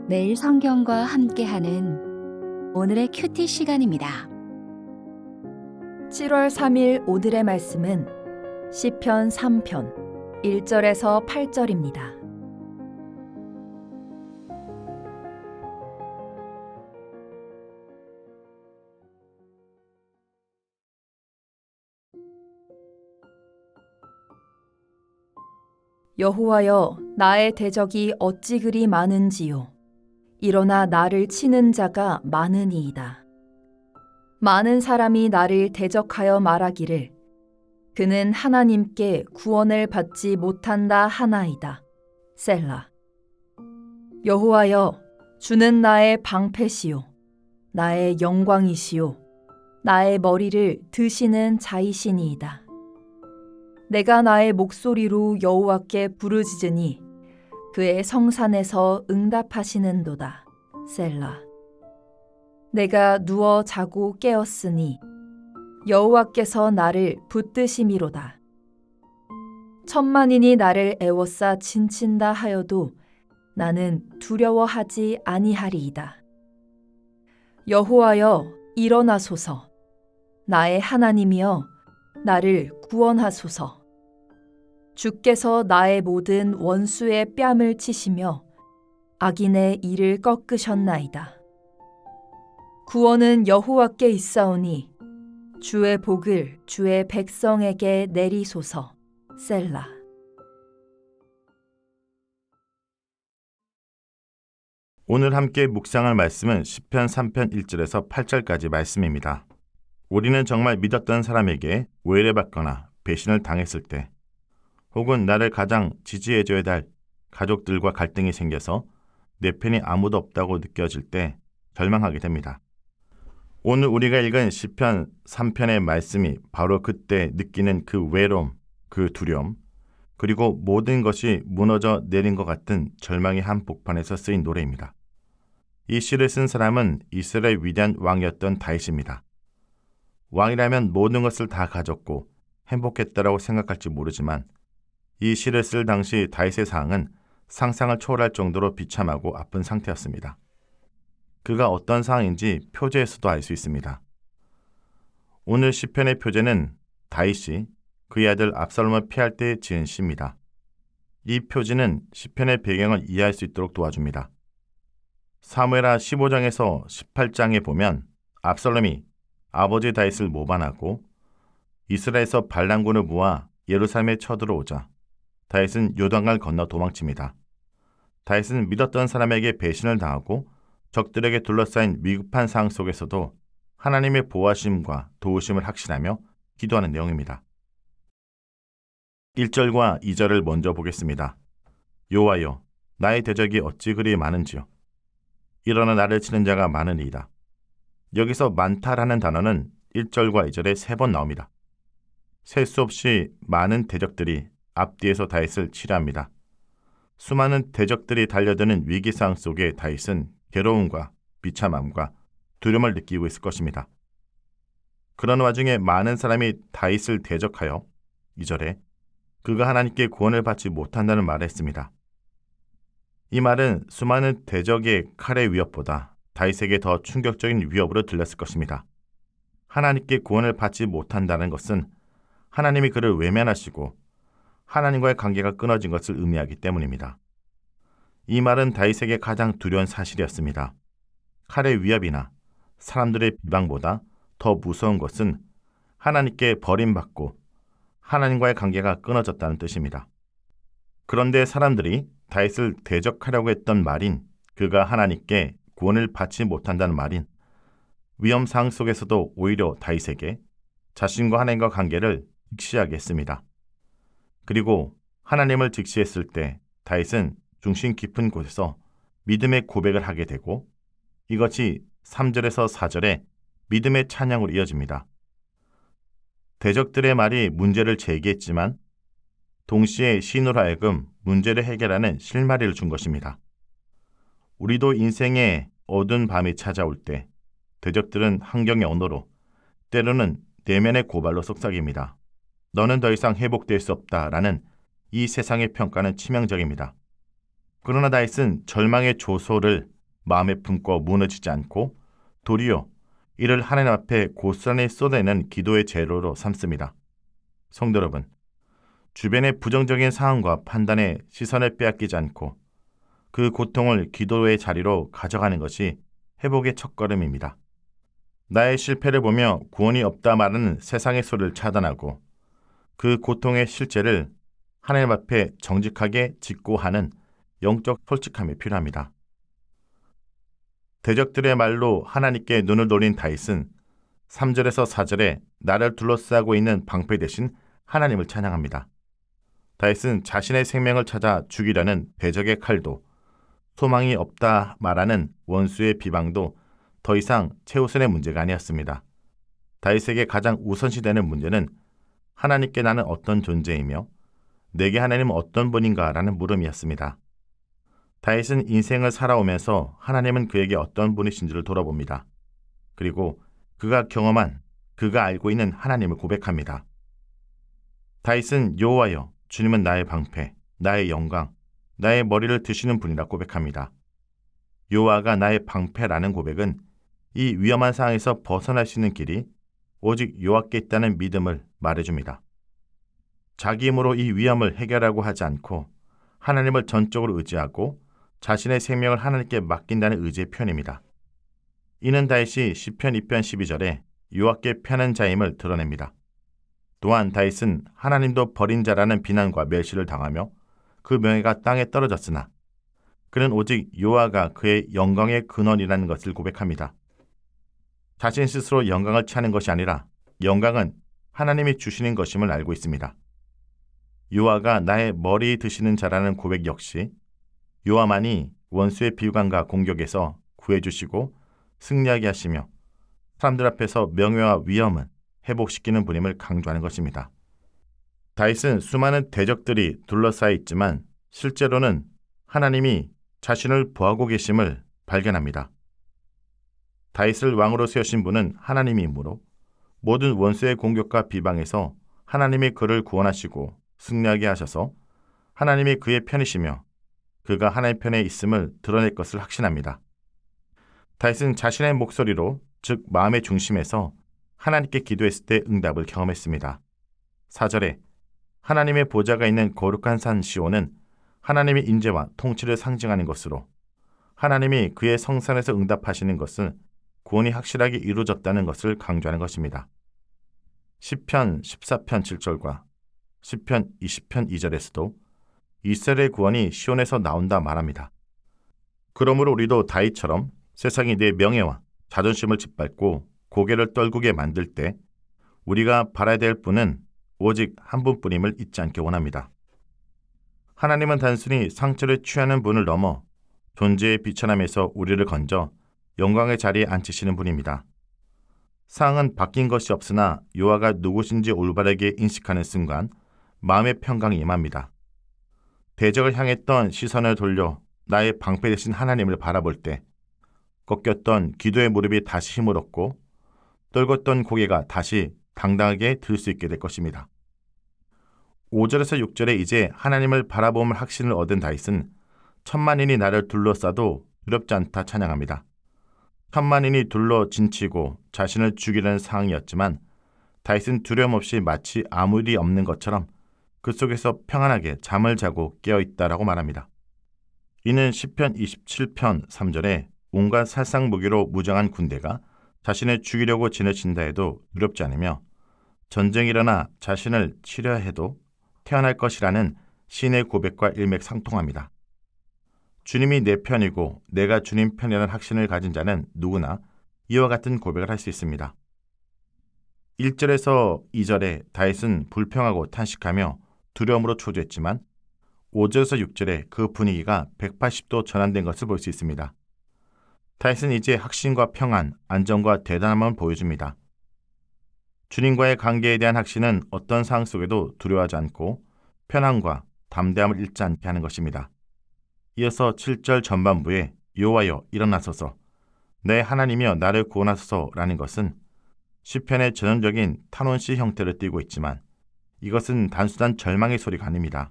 매일 성경과 함께하는 오늘의 큐티 시간입니다. 7월 3일 오늘의 말씀은 시편 3편 1절에서 8절입니다. 여호와여, 나의 대적이 어찌 그리 많은지요. 일어나 나를 치는 자가 많으니이다. 많은 사람이 나를 대적하여 말하기를 그는 하나님께 구원을 받지 못한다 하나이다. 셀라. 여호와여, 주는 나의 방패시요 나의 영광이시요 나의 머리를 드시는 자이시니이다. 내가 나의 목소리로 여호와께 부르짖으니 그의 성산에서 응답하시는도다. 셀라. 내가 누워 자고 깨었으니 여호와께서 나를 붙드심이로다. 천만인이 나를 애워싸 진친다 하여도 나는 두려워하지 아니하리이다. 여호와여, 일어나소서. 나의 하나님이여, 나를 구원하소서. 주께서 나의 모든 원수의 뺨을 치시며 악인의 이를 꺾으셨나이다. 구원은 여호와께 있사오니 주의 복을 주의 백성에게 내리소서. 셀라. 오늘 함께 묵상할 말씀은 시편 3편 1절에서 8절까지 말씀입니다. 우리는 정말 믿었던 사람에게 오해를 받거나 배신을 당했을 때, 혹은 나를 가장 지지해줘야 할 가족들과 갈등이 생겨서 내 편이 아무도 없다고 느껴질 때 절망하게 됩니다. 오늘 우리가 읽은 시편 3편의 말씀이 바로 그때 느끼는 그 외로움, 그 두려움, 그리고 모든 것이 무너져 내린 것 같은 절망의 한복판에서 쓰인 노래입니다. 이 시를 쓴 사람은 이스라엘 위대한 왕이었던 다윗입니다. 왕이라면 모든 것을 다 가졌고 행복했다라고 생각할지 모르지만 이 시를 쓸 당시 다윗의 상황은 상상을 초월할 정도로 비참하고 아픈 상태였습니다. 그가 어떤 상황인지 표제에서도 알 수 있습니다. 오늘 시편의 표제는 다윗이 그의 아들 압살롬을 피할 때 지은 시입니다. 이 표지는 시편의 배경을 이해할 수 있도록 도와줍니다. 사무엘하 15장에서 18장에 보면 압살롬이 아버지 다윗을 모반하고 이스라엘에서 반란군을 모아 예루살렘에 쳐들어오자 다윗은 요단강을 건너 도망칩니다. 다윗은 믿었던 사람에게 배신을 당하고 적들에게 둘러싸인 위급한 상황 속에서도 하나님의 보호하심과 도우심을 확신하며 기도하는 내용입니다. 1절과 2절을 먼저 보겠습니다. 여호와여, 나의 대적이 어찌 그리 많은지요. 일어나 나를 치는 자가 많으니이다. 여기서 많다라는 단어는 1절과 2절에 3번 나옵니다. 셀 수 없이 많은 대적들이 앞뒤에서 다윗을 치료합니다. 수많은 대적들이 달려드는 위기 상황 속에 다윗은 괴로움과 비참함과 두려움을 느끼고 있을 것입니다. 그런 와중에 많은 사람이 다윗을 대적하여 2절에 그가 하나님께 구원을 받지 못한다는 말을 했습니다. 이 말은 수많은 대적의 칼의 위협보다 다윗에게 더 충격적인 위협으로 들렸을 것입니다. 하나님께 구원을 받지 못한다는 것은 하나님이 그를 외면하시고 하나님과의 관계가 끊어진 것을 의미하기 때문입니다. 이 말은 다윗에게 가장 두려운 사실이었습니다. 칼의 위협이나 사람들의 비방보다 더 무서운 것은 하나님께 버림받고 하나님과의 관계가 끊어졌다는 뜻입니다. 그런데 사람들이 다윗을 대적하려고 했던 말인 그가 하나님께 구원을 받지 못한다는 말인 위험 상황 속에서도 오히려 다윗에게 자신과 하나님과 관계를 직시하게 했습니다. 그리고 하나님을 직시했을 때 다윗은 중심 깊은 곳에서 믿음의 고백을 하게 되고 이것이 3절에서 4절에 믿음의 찬양으로 이어집니다. 대적들의 말이 문제를 제기했지만 동시에 시인으로 하여금 문제를 해결하는 실마리를 준 것입니다. 우리도 인생의 어두운 밤이 찾아올 때 대적들은 환경의 언어로 때로는 내면의 고발로 속삭입니다. 너는 더 이상 회복될 수 없다라는 이 세상의 평가는 치명적입니다. 그러나 다윗은 절망의 조소를 마음에 품고 무너지지 않고 도리어 이를 하나님 앞에 고스란히 쏟아내는 기도의 재료로 삼습니다. 성도 여러분, 주변의 부정적인 상황과 판단에 시선을 빼앗기지 않고 그 고통을 기도의 자리로 가져가는 것이 회복의 첫걸음입니다. 나의 실패를 보며 구원이 없다 말하는 세상의 소리를 차단하고 그 고통의 실체를 하나님 앞에 정직하게 직고하는 영적 솔직함이 필요합니다. 대적들의 말로 하나님께 눈을 돌린 다윗은 3절에서 4절에 나를 둘러싸고 있는 방패 대신 하나님을 찬양합니다. 다윗은 자신의 생명을 찾아 죽이려는 대적의 칼도 소망이 없다 말하는 원수의 비방도 더 이상 최우선의 문제가 아니었습니다. 다윗에게 가장 우선시되는 문제는 하나님께 나는 어떤 존재이며 내게 하나님은 어떤 분인가라는 물음이었습니다. 다윗은 인생을 살아오면서 하나님은 그에게 어떤 분이신지를 돌아봅니다. 그리고 그가 경험한, 그가 알고 있는 하나님을 고백합니다. 다윗은 여호와여, 주님은 나의 방패, 나의 영광, 나의 머리를 드시는 분이라 고백합니다. 여호와가 나의 방패라는 고백은 이 위험한 상황에서 벗어날 수 있는 길이 오직 여호와께 있다는 믿음을 말해줍니다. 자기 힘으로 이 위험을 해결하고 하지 않고 하나님을 전적으로 의지하고 자신의 생명을 하나님께 맡긴다는 의지의 표현입니다. 이는 다윗이 시편 2편 12절에 여호와께 편한 자임을 드러냅니다. 또한 다윗은 하나님도 버린 자라는 비난과 멸시를 당하며 그 명예가 땅에 떨어졌으나 그는 오직 여호와가 그의 영광의 근원이라는 것을 고백합니다. 자신 스스로 영광을 취하는 것이 아니라 영광은 하나님이 주시는 것임을 알고 있습니다. 여호와가 나의 머리 드시는 자라는 고백 역시 여호와만이 원수의 비관과 공격에서 구해주시고 승리하게 하시며 사람들 앞에서 명예와 위엄은 회복시키는 분임을 강조하는 것입니다. 다윗은 수많은 대적들이 둘러싸여 있지만 실제로는 하나님이 자신을 보하고 계심을 발견합니다. 다윗을 왕으로 세우신 분은 하나님이므로 모든 원수의 공격과 비방에서 하나님이 그를 구원하시고 승리하게 하셔서 하나님이 그의 편이시며 그가 하나님 편에 있음을 드러낼 것을 확신합니다. 다윗은 자신의 목소리로, 즉 마음의 중심에서 하나님께 기도했을 때 응답을 경험했습니다. 4절에 하나님의 보좌가 있는 거룩한 산 시온은 하나님의 인재와 통치를 상징하는 것으로 하나님이 그의 성산에서 응답하시는 것은 구원이 확실하게 이루어졌다는 것을 강조하는 것입니다. 시편 14편 7절과 시편 20편 2절에서도 이스라엘의 구원이 시온에서 나온다 말합니다. 그러므로 우리도 다윗처럼 세상이 내 명예와 자존심을 짓밟고 고개를 떨구게 만들 때 우리가 바라야 될 분은 오직 한 분뿐임을 잊지 않기 원합니다. 하나님은 단순히 상처를 취하는 분을 넘어 존재의 비천함에서 우리를 건져 영광의 자리에 앉히시는 분입니다. 상황은 바뀐 것이 없으나 여호와가 누구신지 올바르게 인식하는 순간 마음의 평강이 임합니다. 대적을 향했던 시선을 돌려 나의 방패 되신 하나님을 바라볼 때 꺾였던 기도의 무릎이 다시 힘을 얻고 떨궜던 고개가 다시 당당하게 들 수 있게 될 것입니다. 5절에서 6절에 이제 하나님을 바라보면 확신을 얻은 다윗은 천만인이 나를 둘러싸도 두렵지 않다 찬양합니다. 천만인이 둘러 진치고 자신을 죽이려는 상황이었지만 다윗은 두려움 없이 마치 아무 일이 없는 것처럼 그 속에서 평안하게 잠을 자고 깨어있다라고 말합니다. 이는 시편 27편 3절에 온갖 살상 무기로 무장한 군대가 자신을 죽이려고 지내친다 해도 두렵지 않으며 전쟁이 일어나 자신을 치려 해도 태어날 것이라는 신의 고백과 일맥상통합니다. 주님이 내 편이고 내가 주님 편이라는 확신을 가진 자는 누구나 이와 같은 고백을 할 수 있습니다. 1절에서 2절에 다윗은 불평하고 탄식하며 두려움으로 초조했지만 5절에서 6절에 그 분위기가 180도 전환된 것을 볼 수 있습니다. 다윗은 이제 확신과 평안, 안정과 대단함을 보여줍니다. 주님과의 관계에 대한 확신은 어떤 상황 속에도 두려워하지 않고 편안과 담대함을 잃지 않게 하는 것입니다. 이어서 7절 전반부에 여호와여 일어나소서 내 하나님이여 나를 구원하소서라는 것은 시편의 전형적인 탄원시 형태를 띠고 있지만 이것은 단순한 절망의 소리가 아닙니다.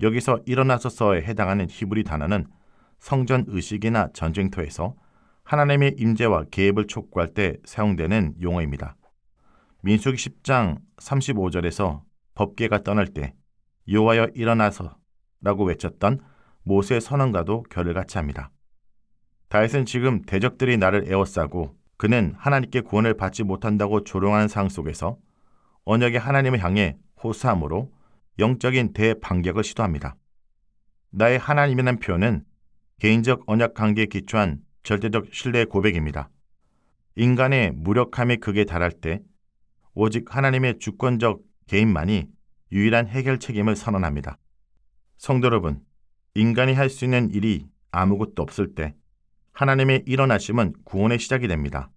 여기서 일어나소서에 해당하는 히브리 단어는 성전 의식이나 전쟁터에서 하나님의 임재와 개입을 촉구할 때 사용되는 용어입니다. 민수기 10장 35절에서 법궤가 떠날 때 여호와여 일어나서 라고 외쳤던 모세의 선언과도 결을 같이 합니다. 다윗은 지금 대적들이 나를 에워싸고 그는 하나님께 구원을 받지 못한다고 조롱하는 상황 속에서 언약의 하나님을 향해 호소함으로 영적인 대반격을 시도합니다. 나의 하나님이라는 표현은 개인적 언약 관계에 기초한 절대적 신뢰 고백입니다. 인간의 무력함의 극에 달할 때 오직 하나님의 주권적 개인만이 유일한 해결 책임을 선언합니다. 성도 여러분, 인간이 할 수 있는 일이 아무것도 없을 때 하나님의 일어나심은 구원의 시작이 됩니다.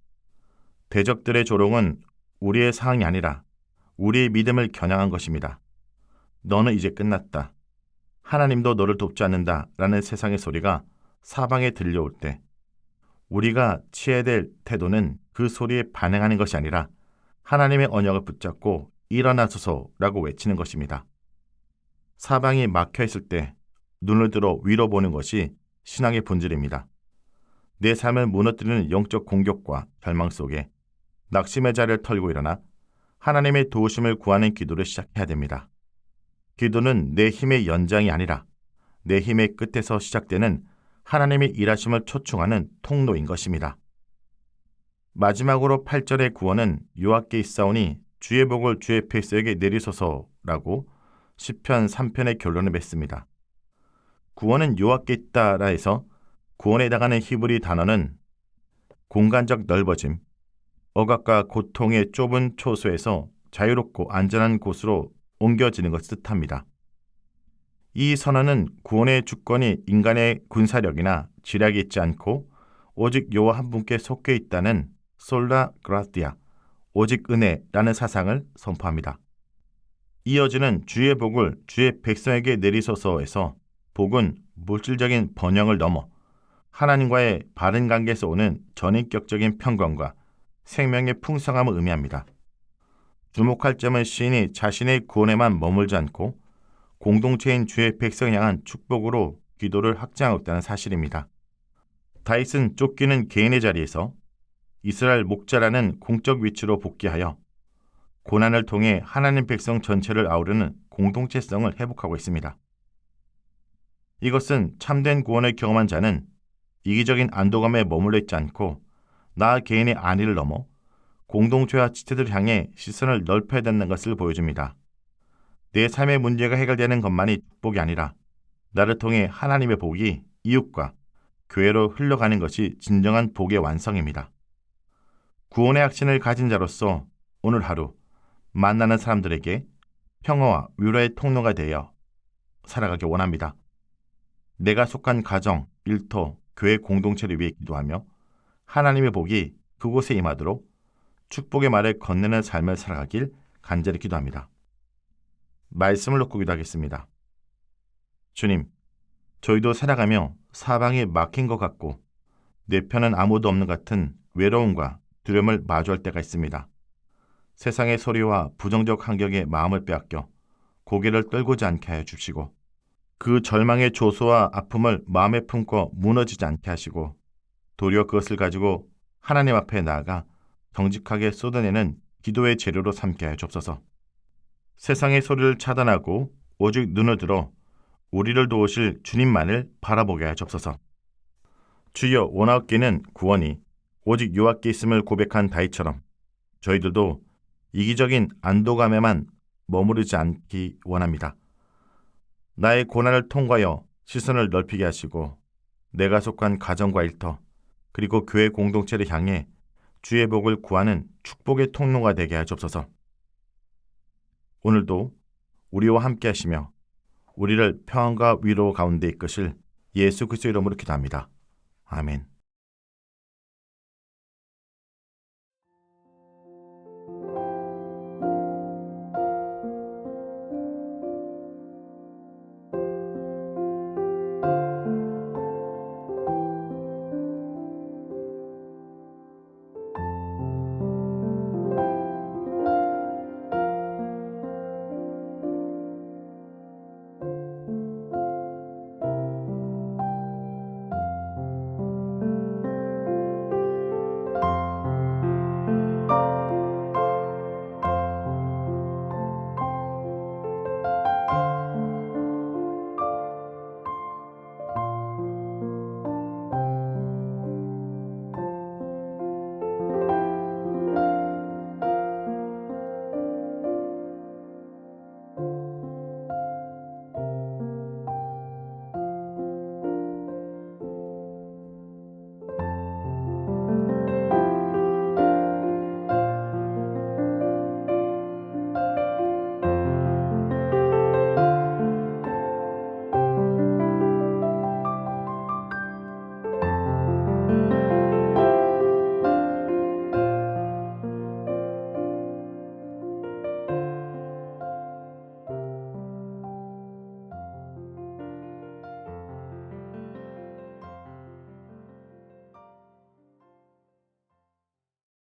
대적들의 조롱은 우리의 상황이 아니라 우리의 믿음을 겨냥한 것입니다. 너는 이제 끝났다. 하나님도 너를 돕지 않는다 라는 세상의 소리가 사방에 들려올 때 우리가 취해야 될 태도는 그 소리에 반응하는 것이 아니라 하나님의 언약을 붙잡고 일어나소서라고 외치는 것입니다. 사방이 막혀있을 때 눈을 들어 위로 보는 것이 신앙의 본질입니다. 내 삶을 무너뜨리는 영적 공격과 절망 속에 낙심의 자리를 털고 일어나 하나님의 도우심을 구하는 기도를 시작해야 됩니다. 기도는 내 힘의 연장이 아니라 내 힘의 끝에서 시작되는 하나님의 일하심을 초청하는 통로인 것입니다. 마지막으로 8절의 구원은 여호와께 있사오니 주의 복을 주의 백성에게 내리소서라고 시편 3편의 결론을 맺습니다. 구원은 여호와께 있다라 해서 구원에 해당하는 히브리 단어는 공간적 넓어짐, 억압과 고통의 좁은 초소에서 자유롭고 안전한 곳으로 옮겨지는 것을 뜻합니다. 이 선언은 구원의 주권이 인간의 군사력이나 지략이 있지 않고 오직 여호와 한 분께 속해 있다는 솔라 그라티아, 오직 은혜라는 사상을 선포합니다. 이어지는 주의 복을 주의 백성에게 내리소서에서 복은 물질적인 번영을 넘어 하나님과의 바른 관계에서 오는 전인격적인 평강과 생명의 풍성함을 의미합니다. 주목할 점은 시인이 자신의 구원에만 머물지 않고 공동체인 주의 백성을 향한 축복으로 기도를 확장하고 있다는 사실입니다. 다윗은 쫓기는 개인의 자리에서 이스라엘 목자라는 공적 위치로 복귀하여 고난을 통해 하나님 백성 전체를 아우르는 공동체성을 회복하고 있습니다. 이것은 참된 구원을 경험한 자는 이기적인 안도감에 머물러 있지 않고 나 개인의 안위를 넘어 공동체와 지체들을 향해 시선을 넓혀야 된다는 것을 보여줍니다. 내 삶의 문제가 해결되는 것만이 축복이 아니라 나를 통해 하나님의 복이 이웃과 교회로 흘러가는 것이 진정한 복의 완성입니다. 구원의 확신을 가진 자로서 오늘 하루 만나는 사람들에게 평화와 위로의 통로가 되어 살아가기 원합니다. 내가 속한 가정, 일터, 교회 공동체를 위해 기도하며 하나님의 복이 그곳에 임하도록 축복의 말을 건네는 삶을 살아가길 간절히 기도합니다. 말씀을 놓고 기도하겠습니다. 주님, 저희도 살아가며 사방이 막힌 것 같고 내 편은 아무도 없는 것 같은 외로움과 두려움을 마주할 때가 있습니다. 세상의 소리와 부정적 환경에 마음을 빼앗겨 고개를 떨구지 않게 하여 주시고 그 절망의 조소와 아픔을 마음에 품고 무너지지 않게 하시고 도리어 그것을 가지고 하나님 앞에 나아가 정직하게 쏟아내는 기도의 재료로 삼게 하여 주옵소서. 세상의 소리를 차단하고 오직 눈을 들어 우리를 도우실 주님만을 바라보게 하여 주옵소서. 주여, 원하옵기는 구원이 오직 여호와께 있음을 고백한 다윗처럼 저희들도 이기적인 안도감에만 머무르지 않기 원합니다. 나의 고난을 통과하여 시선을 넓히게 하시고 내가 속한 가정과 일터 그리고 교회 공동체를 향해 주의 복을 구하는 축복의 통로가 되게 하여 주옵소서. 오늘도 우리와 함께 하시며 우리를 평안과 위로 가운데 이끄실 예수 그리스도의 이름으로 기도합니다. 아멘.